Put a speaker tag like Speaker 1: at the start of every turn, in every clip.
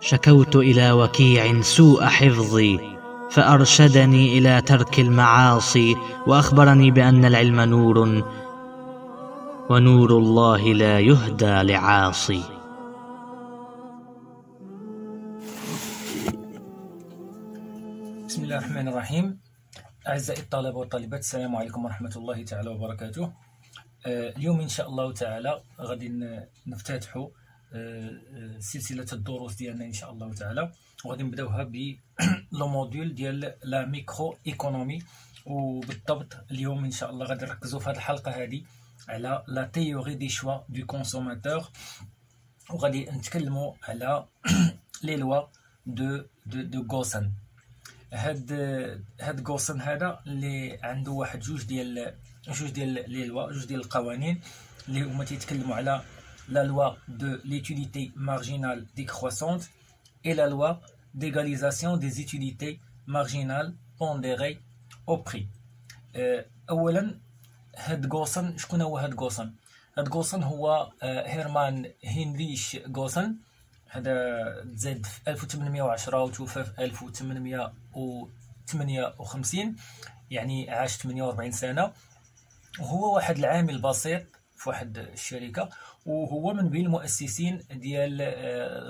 Speaker 1: شكوت إلى وكيع سوء حفظي فأرشدني إلى ترك المعاصي، وأخبرني بأن العلم نور ونور الله لا يهدى لعاصي.
Speaker 2: بسم الله الرحمن الرحيم. أعزائي الطلبة والطالبات، السلام عليكم ورحمة الله تعالى وبركاته. اليوم إن شاء الله تعالى غادي نفتتحوا سلسلة الدروس ديالنا إن شاء الله تعالى، وغادي نبداوها ب لو موديول ديال لا ميكرو ايكونومي. وبالضبط اليوم إن شاء الله غادي نركزوا في هذه الحلقة هذه على لا تيوري دي شوا دو كونسوماتور، وغادي نتكلموا على لي لوا دو غوسن. هاد غوسن هذا اللي عنده واحد جوج ديال لي لوا، جوج ديال القوانين اللي هما تيتكلموا على لا لوا دو ليتيليتي مارجينال ديكروسونت et la loi d'égalisation des utilités marginales pondérées au prix. اولا هاد غوسن، شكون هو هاد غوسن؟ هاد غوسن هو هيرمان هنريش غوسن. هذا تزاد في 1810 وتوفى في 1858، يعني عاش 48 سنة. وهو واحد العامل بسيط في واحد الشركة، وهو من بين المؤسسين ديال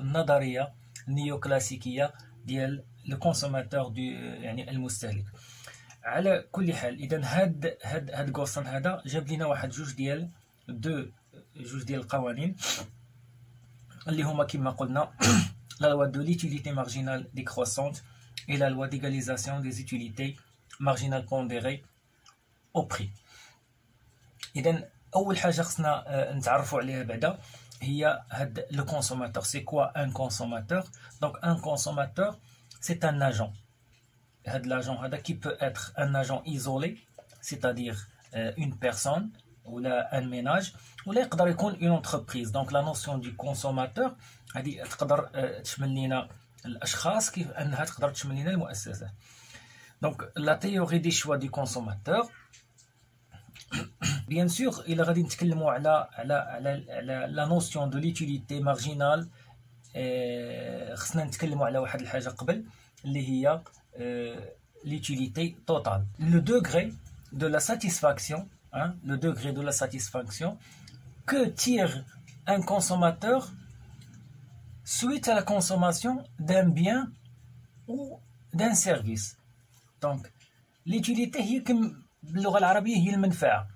Speaker 2: النظرية النيوكلاسيكية ديال لو كونسوماتور، يعني المستهلك. على كل حال، اذا هاد غوسن هذا جاب لنا واحد جوج ديال القوانين اللي هما كما قلنا لا لوا دو ليتيليتي مارجينال ديكروسونت et la loi d'égalisation des utilités marginales pondérées au prix. اذا اول حاجه خصنا نتعرفوا عليها بعدا هي هاد لو كونسوماتور. سي كوا ان كونسوماتور؟ دونك ان كونسوماتور سي ان اجون. هاد لاجون هذا كي بو اتر ان اجون ايزولي، c'est-à-dire une personne ولا ان ميناج، ولا يقدر يكون اون انتربريز. دونك لا نوسيون دو كونسوماتور هذه تقدر تشمل لينا الاشخاص، كيف انها تقدر تشمل لينا المؤسسات. دونك لا تيوري دي شوا دو كونسوماتور، بيان سور الا غادي نتكلموا على لا نوسيون دو ليتيليتي مارجينال، خصنا نتكلموا على واحد الحاجه قبل اللي هي l'utilité totale. Le degré de la satisfaction, le degré de la satisfaction que tire un consommateur suite à la consommation d'un bien ou d'un service. Donc, l'utilité هي كم باللغة العربية هي المنفعة.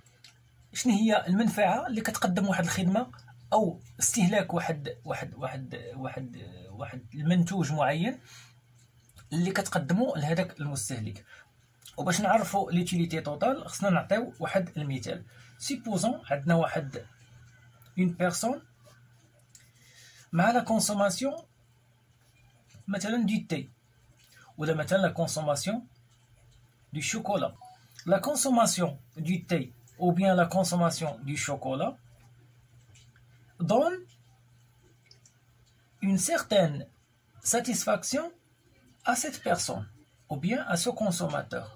Speaker 2: شنو هي المنفعة؟ اللي كتقدم واحد الخدمة أو استهلاك واحد المنتوج معين اللي كتقدموا لهذاك المستهلك. وباش نعرفوا ليتيليتي توتال خصنا نعطيو واحد المثال. سيبوزون عندنا واحد اون بيرسون مع لا كونسوماسيون مثلا دو تي، ولا مثلا لا كونسوماسيون دو شوكولا. لا كونسوماسيون دو تي ou bien la consommation du chocolat donne une certaine satisfaction à cette personne ou bien à ce consommateur.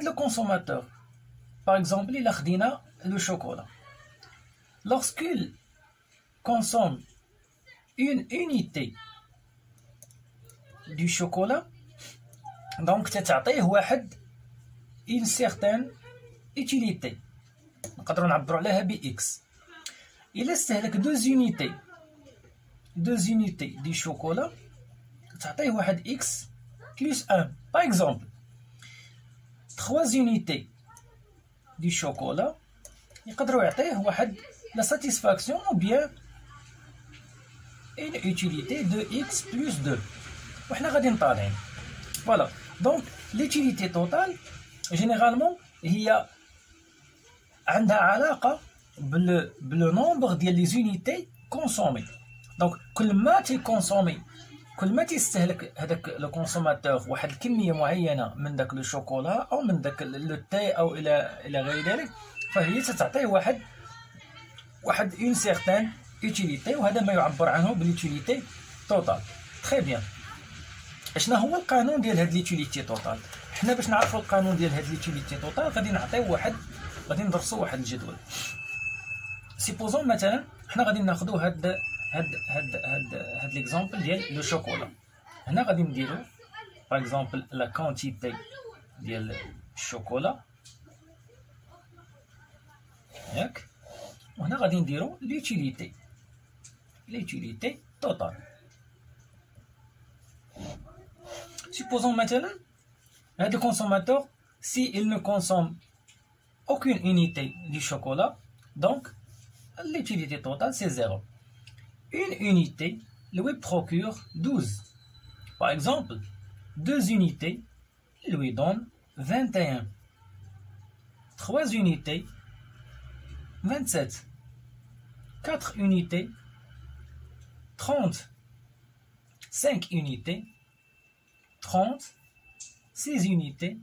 Speaker 2: Le consommateur, par exemple, il a le chocolat. Lorsqu'il consomme une unité du chocolat, donc تتعطيه واحد une certaine utilité. نقدروا نعبروا عليها ب X. إلا استهلك deux unités du chocolat تعطيه واحد X plus 1. Par exemple, 3 unités du chocolat يقدروا يعطيه واحد la satisfaction ou bien une utilité de X plus 2. وحنا غادي نطالعين. Voilà. Donc, l'utilité totale généralement هي عندها علاقة بلو نومبر ديال لي زونيتي كونسومي. دونك كل ما تيستهلك هذاك لو كونسوماتور واحد الكميه معينه من داك لو شوكولا او من داك لو تاي او الى غير ذلك، فهي ستعطيه واحد اون سيغتان يوتيليتي، وهذا ما يعبر عنه باليوتيليتي توتال. تري بيان. شنو هو القانون ديال هاد ليوتيليتي توتال؟ حنا باش نعرفوا القانون ديال هاد ليوتيليتي توتال غادي ندرسوا واحد الجدول. سيبوزون مثلا حنا غادي ناخذوا هاد هاد ليكزامبل ديال لو شوكولا. هنا غادي نديرو باغ اكزومبل لا كونتيتي ديال الشوكولا ياك، وهنا غادي نديرو لوتيليتي توتال. supposons مثلا هاد الكونسوماتور si il ne consomme aucune unité du chocolat, donc l'utilité totale c'est 0. Une unité lui procure 12. Par exemple, 2 unités lui donnent 21. 3 unités, 27. 4 unités, 30. 5 unités, 30. 6 unités,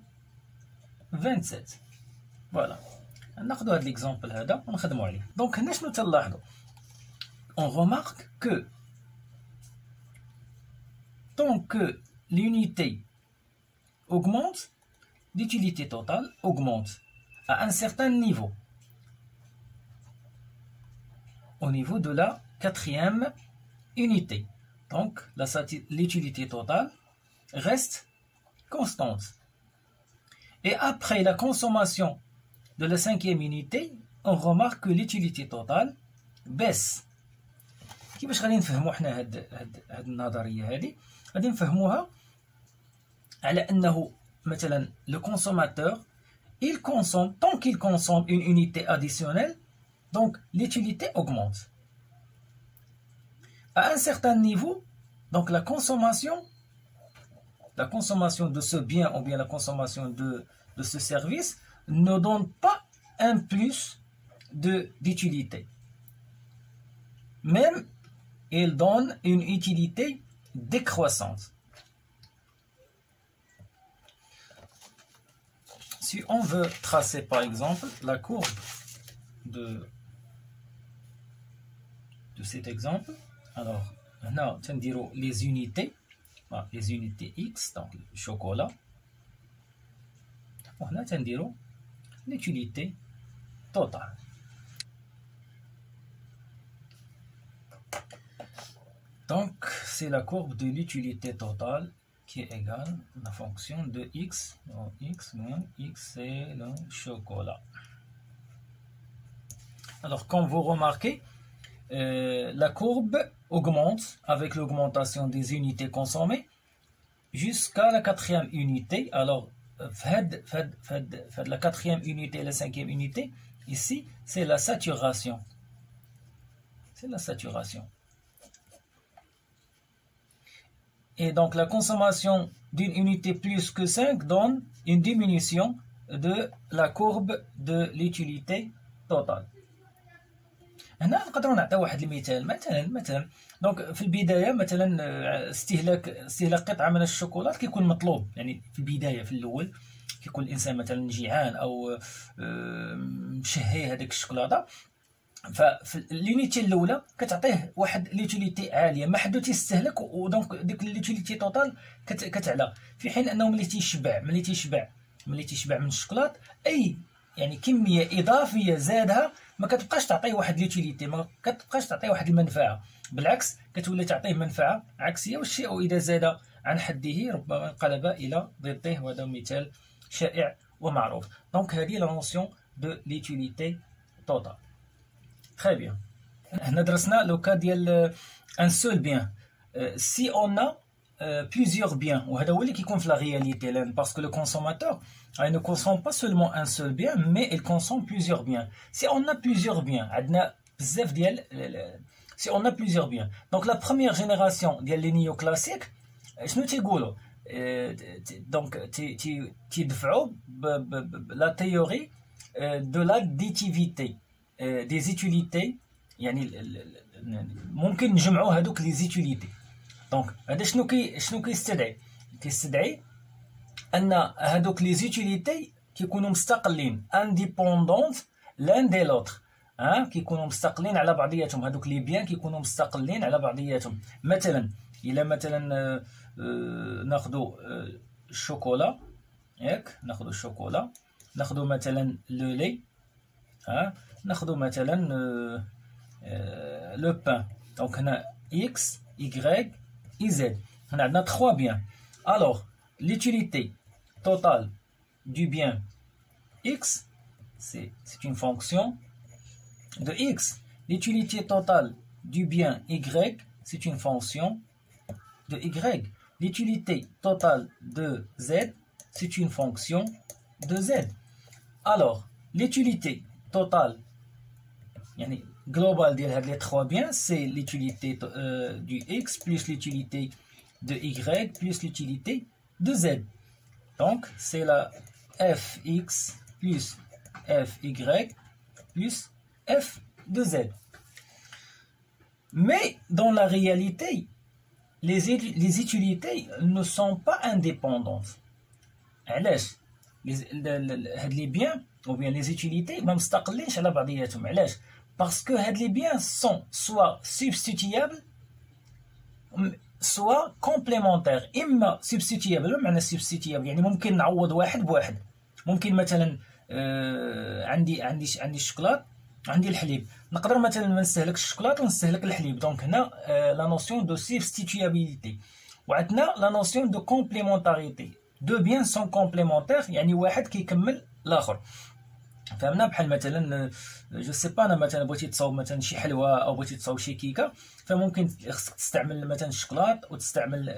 Speaker 2: 27. Voilà. ناخذ هذا l'exemple هذا ونخدموا عليه. Donc هنا شنو تلاحظوا؟ On remarque que tant que l'unité augmente, l'utilité totale augmente à un certain niveau. Au niveau de la 4e unité. Donc l'utilité totale reste constante. Et après la consommation de la 5e unité, on remarque que l'utilité totale baisse. كيفاش غادي نفهموا حنا هاد النظريه هذه؟ غادي نفهموها على انه مثلا le consommateur il consomme tant qu'il consomme une unité additionnelle, donc l'utilité augmente. À un certain niveau, donc la consommation de ce bien ou bien la consommation de ce service ne donne pas un plus d'utilité. Même il donne une utilité décroissante. Si on veut tracer par exemple la courbe de cet exemple, alors là, on dirait les unités X, donc le chocolat. On a l'utilité totale. Donc, c'est la courbe de l'utilité totale qui est égale à la fonction de X. Donc, X, c'est le chocolat. Alors, comme vous remarquez, la courbe augmente avec l'augmentation des unités consommées jusqu'à la 4e unité. Alors, la 4e unité et la 5e unité, ici, c'est la saturation. C'est la saturation. Et donc, la consommation d'une unité plus que 5 donne une diminution de la courbe de l'utilité totale. هنا نقدروا نعطيو واحد المثال مثلا دونك في البدايه مثلا استهلاك قطعه من الشوكولات كيكون مطلوب، يعني في البدايه في الاول كيكون الانسان مثلا جيعان او مشهي هذيك الشوكولاته، ففي اليونيتي الاولى كتعطيه واحد ليوتيليتي عاليه محدود الاستهلاك، ودونك ديك ليوتيليتي توتال كتعلى، في حين انه ملي تيشبع من الشوكولات اي يعني كميه اضافيه زادها ما كتبقاش تعطيه واحد ليوتيليتي، ما كتبقاش تعطيه واحد المنفعه، بالعكس كتولي تعطيه منفعه عكسيه، والشيء اذا زاد عن حده ربما انقلب الى ضده، وهذا مثال شائع ومعروف. دونك هذه لا نوسيون دو ليوتيليتي توتال. Très bien. هنا درسنا لو كا ديال ان سول بيان. سي اون plusieurs biens, وهذا هو اللي كيكون في لا رياليتي، باسكو لو كونسوماتور ne consomme pas seulement un seul bien, mais il consomme plusieurs biens. Si on a plusieurs biens, عندنا بزاف ديال si on a plusieurs biens. Donc la première génération ديال لي néoclassiques شنو تيقولوا؟ donc تيدفعوا la théorie de l'additivité des utilités، يعني ممكن نجمعوا هذوك لي زيتيليتي. دونك هذا شنو كيستدعي ان هذوك لي زيتيليتي كيكونوا مستقلين انديبوندونت لان دي لوتر، كيكونوا مستقلين على بعضياتهم، هذوك لي بيان كيكونوا مستقلين على بعضياتهم. مثلا الا مثلا ناخذوا الشوكولا، ياك ناخذوا الشوكولا، ناخذوا مثلا لو لي، ناخذوا مثلا لو بان، Donc on a X, Y et Z. On a 3 biens. Alors, l'utilité totale du bien X, c'est une fonction de X. L'utilité totale du bien Y, c'est une fonction de Y. L'utilité totale de Z, c'est une fonction de Z. Alors, l'utilité totale globale de les 3 biens, c'est l'utilité du X plus l'utilité de Y plus l'utilité de Z. Donc, c'est la Fx plus Fy plus F de Z. Mais dans la réalité, les utilités ne sont pas indépendantes. Les biens ou bien les utilités ما مستقلينش على بعضياتهم. علاش؟ parce que les biens sont soit substituables soit complémentaires. اما substituable بمعنى substituable يعني ممكن نعوض واحد بواحد. ممكن مثلا عندي الشوكولات عندي الحليب، نقدر مثلا ما نستهلكش الشوكولات ونستهلك الحليب. دونك هنا لا نوسيون دو سبستيتوابيليتي. وعندنا لا نوسيون دو كومبليمونتاريتي. دو بيان سون كومبليمونتير يعني واحد كيكمل الاخر. فهمنا؟ بحال مثلا جو سي با انا مثلا بغيتي تصاوب مثلا شي حلوه او بغيتي تصاوب شي كيكه، فممكن خصك تستعمل مثلا الشوكولات وتستعمل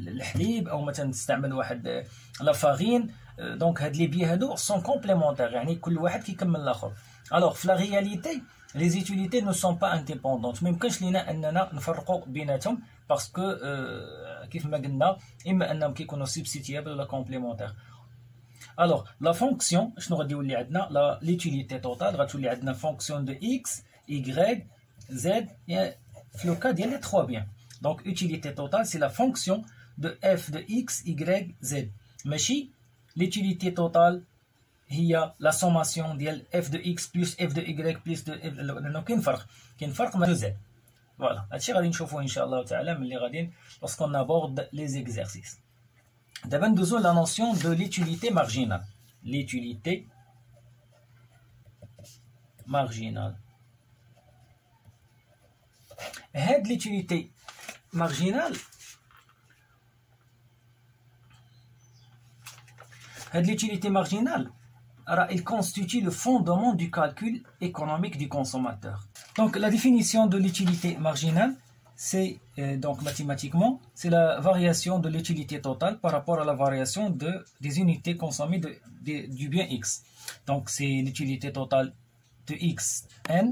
Speaker 2: الحليب او مثلا تستعمل واحد لا فارين. دونك هاد لي بيان هادو سون كومبليمونتير يعني كل واحد كيكمل الاخر. الوغ في لا رياليتي لي زيتيليتي نو سون با انديبوندونت. ما يمكنش لينا اننا نفرقوا بيناتهم باسكو كيف ما قلنا اما انهم كيكونوا سبستيتيابل ولا كومبليمونتير. الوغ لا فونكسيون شنو غادي يولي عندنا؟ لا ليتيليتي توتال غتولي عندنا فونكسيون دو اكس اي زد في لو كا ديال لي 3 بيان. دونك utilité totale c'est la fonction de f de x y z. ماشي l'utilité totale هي la sommation ديال f de x plus f de y plus de f. لأنه كاين فرق ما z. فوالا هادشي غادي نشوفوه ان شاء الله تعالى ملي غادي lorsqu'on aborde les exercices. دابا ندوزو la notion de l'utilité marginale. L'utilité marginale. هاد l'utilité marginale il constitue le fondement du calcul économique du consommateur. Donc la définition de l'utilité marginale, c'est donc mathématiquement, c'est la variation de l'utilité totale par rapport à la variation des unités consommées du bien X. Donc c'est l'utilité totale de X n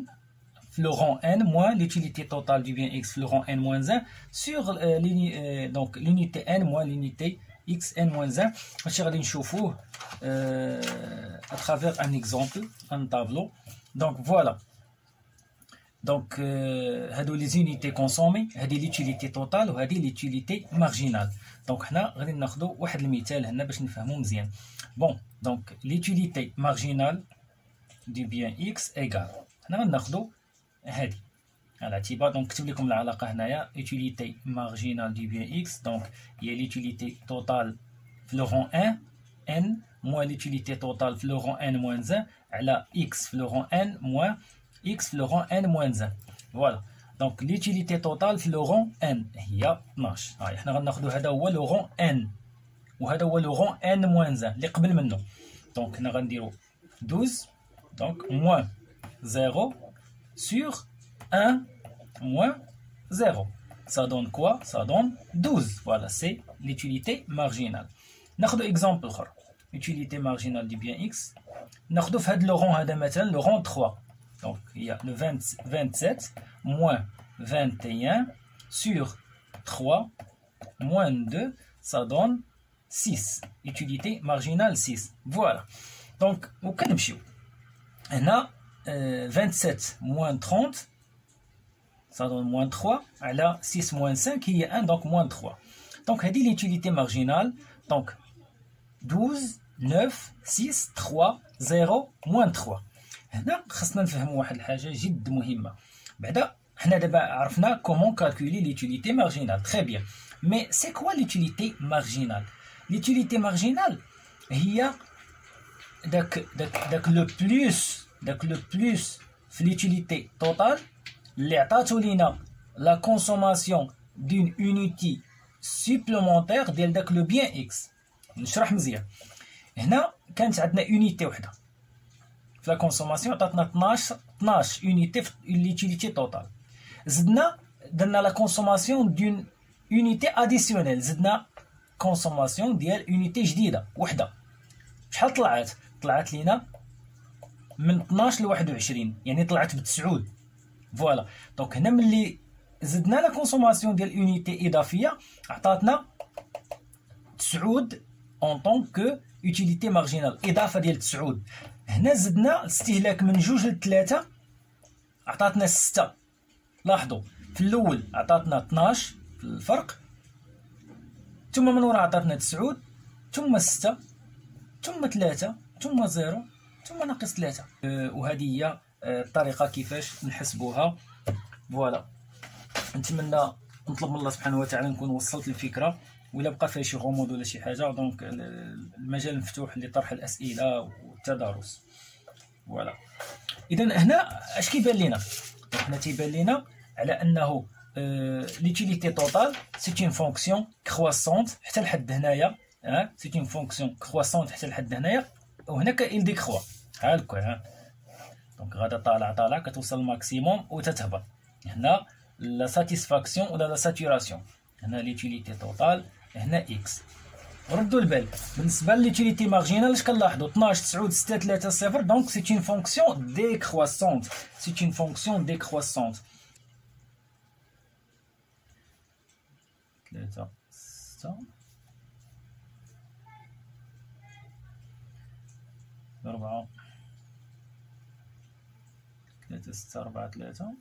Speaker 2: le rang n moins l'utilité totale du bien X le rang n moins 1 sur donc l'unité n moins l'unité xn moins 1. Je vais vous à travers un exemple, un tableau. Donc voilà. Donc les unités consommées, l'utilité totale ou l'utilité marginale. Donc on va prendre un exemple باش نفهمو مزيان. Bon, donc l'utilité marginale du bien x égale. On va prendre هذه على اعتبار دونك كتب لكم العلاقه هنايا utilité marginale du bien x. Donc il y a l'utilité totale في le rang 1 n moins l'utilité totale في le rang n moins 1 على x في le rang n moins x في le rang n moins 1. Voilà. Donc l'utilité totale في le rang n هي 12. هاي حنا غناخذوا هذا هو le rang n وهذا هو le rang n moins 1 اللي قبل منه. Donc حنا غنديروا 12 donc moins 0 sur 1 moins 0. Ça donne quoi? Ça donne 12. Voilà, c'est l'utilité marginale. ناخذ exemple اخر. Utilité marginale du bien x. ناخذ في هذا le rang هذا مثلا le rang 3. Donc il y a le 27 moins 21 sur 3 moins 2, ça donne 6. Utilité marginale 6. Voilà. Donc وكنمشيو هنا 27 moins 30, ça donne moins 3. Alors 6 moins 5, il y a 1, donc moins 3. Donc, on dit l'utilité marginale. Donc, 12, 9, 6, 3, 0, moins 3. هنا خصنا نفهموا واحد الحاجة جد مهمة. بعدا حنا دابا عرفنا comment calculer l'utilité marginale. Très bien. Mais c'est quoi l'utilité marginale? L'utilité marginale هي داك le plus في l'utilité totale اللي عطاتو لينا لا كونسوماسيون دون اونيتي سوبليمونتير ديال داك لو بيان اكس. نشرح مزيان. هنا كانت عندنا اونيتي وحده في لا كونسوماسيون، عطاتنا 12 اونيتي في ليتيليتي توتال. زدنا درنا لا كونسوماسيون دون اونيتي اديسيونيل، زدنا كونسوماسيون ديال اونيتي جديده وحده. شحال طلعت لينا من 12 ل 21، يعني طلعت ب9. فوالا. دونك هنا ملي زدنا لا كونسوماسيون ديال اونيتي اضافيه عطاتنا 9 اون طونك يوتيليتي مارجينال، اضافه ديال 9. هنا زدنا الاستهلاك من 2 ل 3 عطاتنا 6. لاحظوا في الاول عطاتنا 12 في الفرق، ثم من وراء عطاتنا 9، ثم 6، ثم 3، ثم 0، ثم ناقص 3. وهذه هي الطريقه كيفاش نحسبوها. فوالا. نتمنى نطلب من الله سبحانه وتعالى نكون وصلت الفكره، ولا بقى فيها شي غموض ولا شي حاجه دونك المجال مفتوح لطرح الاسئله والتدارس. فوالا. اذا هنا اش كيبان لينا؟ هنا تيبان لينا على انه ليتيليتي توتال سي اون فونكسيون كرواسونت حتى لحد هنايا. سي اون فونكسيون كرواسونت حتى لحد هنايا، وهنا كاين ديكخوا هاكا. دونك غادا طالع كتوصل للماكسيموم وتتهبط. هنا لا ساتيسفاكسيون ولا لا ساتوراسيون. هنا ليتيليتي توتال، هنا اكس. ردوا البال بالنسبه لليتيليتي مارجينال اش كنلاحظوا؟ 12 9 6 3 0. دونك سي اون فونكسيون ديكرواسونت، سي اون فونكسيون ديكرواسونت. 3 6 4 3 6 4 3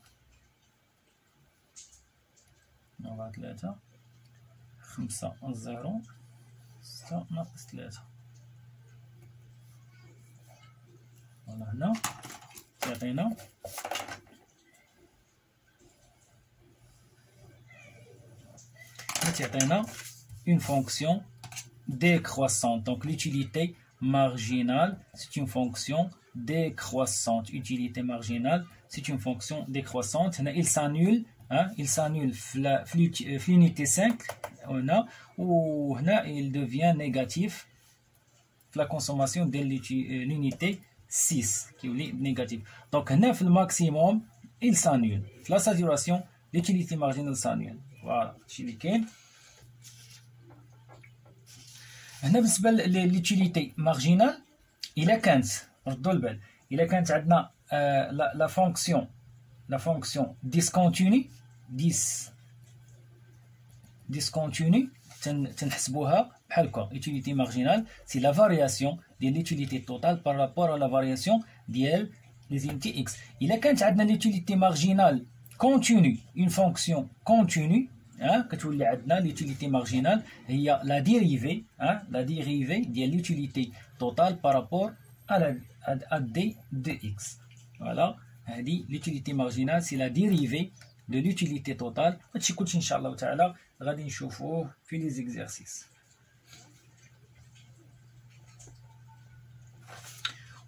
Speaker 2: 4 3 5 0 6 ناقص 3. فوالا. هنا تعطينا une fonction décroissante. Donc l'utilité marginale, c'est une fonction décroissante. Utilité marginale, c'est une fonction décroissante. Il s'annule, il s'annule l'unité 5, ou il devient négatif la consommation de l'unité 6 qui est négative. Donc le maximum, il s'annule. La saturation, l'utilité marginale s'annule. فوالا هادشي اللي كاين. هنا بالنسبه لليتيليتي مارجينال، الا كانت ردوا البال، الا كانت عندنا لا فونكسيون ديسكونتيني تنحسبوها بحال هكا. يوتيليتي مارجينال سي لا فارياسيون ديال ليتيليتي توتال بارابور لا فارياسيون ديال لي زينيتي اكس. الا كانت عندنا ليتيليتي مارجينال كونتيني، اون فونكسيون كونتيني، كتولي عندنا ليتيليتي مارجينال هي لا ديريفي ديال ليتيليتي توتال بارابور ا دي دو اكس. فوالا. هذه ليتيليتي مارجينال سي لا ديريفي دو ليتيليتي توتال. هادشي كلشي ان شاء الله تعالى غادي نشوفوه في لي زيكزارسيس.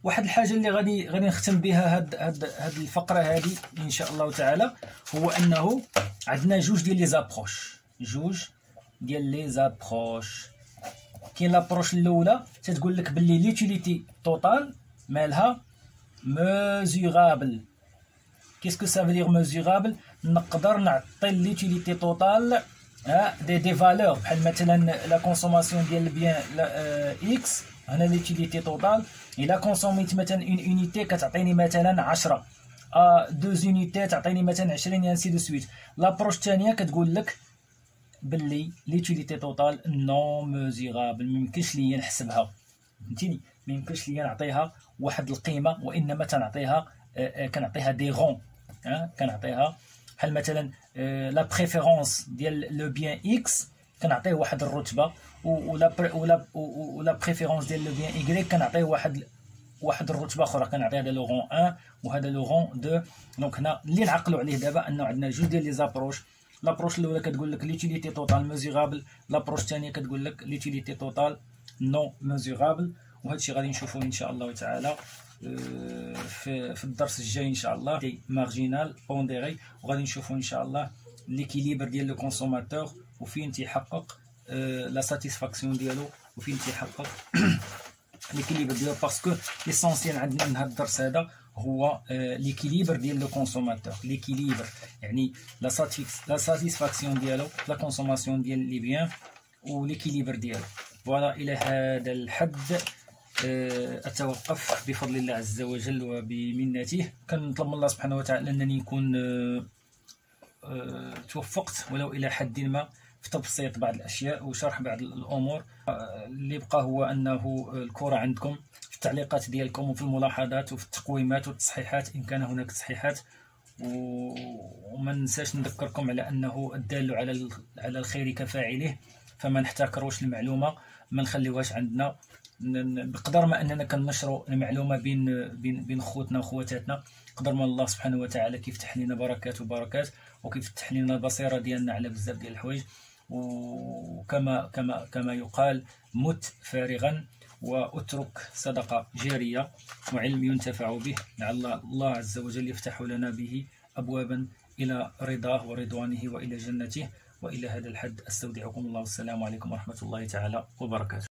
Speaker 2: واحد الحاجه اللي غادي نختم بها هاد الفقره هذه ان شاء الله تعالى، هو انه عندنا جوج ديال لي زابروش. كاين لابروش الاولى تتقول لك باللي ليتيليتي توتال مالها ميزورابل. كيسكو سا فيدير ميزورابل؟ نقدر نعطي ليتيليتي توتال دي فالور، بحال مثلا لا كونسوماسيون ديال البيان اكس. هنا ليتيليتي توتال الا كونسوميت مثلا اون اونيتي كتعطيني مثلا 10، دوز اونيتي تعطيني مثلا 20، انسي دو سويت. لابروش الثانيه كتقول لك باللي ليتيليتي توتال نون ميزورابل، ميمكنش ليا نحسبها، فهمتيني؟ ميمكنش ليا نعطيها واحد القيمه، وانما تنعطيها كنعطيها دي غون. كنعطيها بحال مثلا لا بريفيرونس ديال لو بيان اكس كنعطيه واحد الرتبه، ولا بريفيرونس ديال لو بيان ايغريك كنعطيه واحد الرتبه اخرى، كنعطي هذا لو غون 1 وهذا لو غون 2. دونك هنا اللي نعقلوا عليه دابا انه عندنا جوج ديال لي زابروش. لابروش الاولى كتقول لك ليتيليتي توتال ميزورابل، لابروش الثانيه كتقول لك ليتيليتي توتال نون ميزورابل. وهذا الشيء غادي نشوفوه ان شاء الله تعالى في الدرس الجاي ان شاء الله دي مارجينال بونديري، وغادي نشوفوا ان شاء الله ليكيليبر ديال لو كونسوماتور وفين تيحقق لا ساتيسفاكسيون ديالو وفين تيحقق ليكيليبر ديالو. باسكو ليسونسيال عندنا من هذا الدرس هذا هو ليكيليبر ديال لو كونسوماتور. ليكيليبر يعني لا ساتيسفاكسيون ديالو، لا كونسوماسيون ديال لي بيان وليكيليبر ديالو. فوالا الى هذا الحد اتوقف بفضل الله عز وجل وبمنته. كنطلب من الله سبحانه وتعالى انني نكون توفقت ولو الى حد ما في تبسيط بعض الاشياء وشرح بعض الامور. اللي بقى هو انه الكره عندكم في التعليقات ديالكم وفي الملاحظات وفي التقويمات والتصحيحات ان كان هناك تصحيحات. وما ننساش نذكركم على انه الدال على الخير كفاعله، فما نحتكروش المعلومه، ما نخليوهاش عندنا. بقدر ما اننا كنشروا المعلومه بين خوتنا وخواتاتنا، قدر ما الله سبحانه وتعالى كيفتح لنا بركات وبركات وكيفتح لنا البصيره ديالنا على بزاف ديال الحوايج. وكما كما يقال مت فارغا واترك صدقه جاريه وعلم ينتفع به، لعل الله عز وجل يفتح لنا به ابوابا الى رضاه ورضوانه والى جنته. والى هذا الحد استودعكم الله، والسلام عليكم ورحمه الله تعالى وبركاته.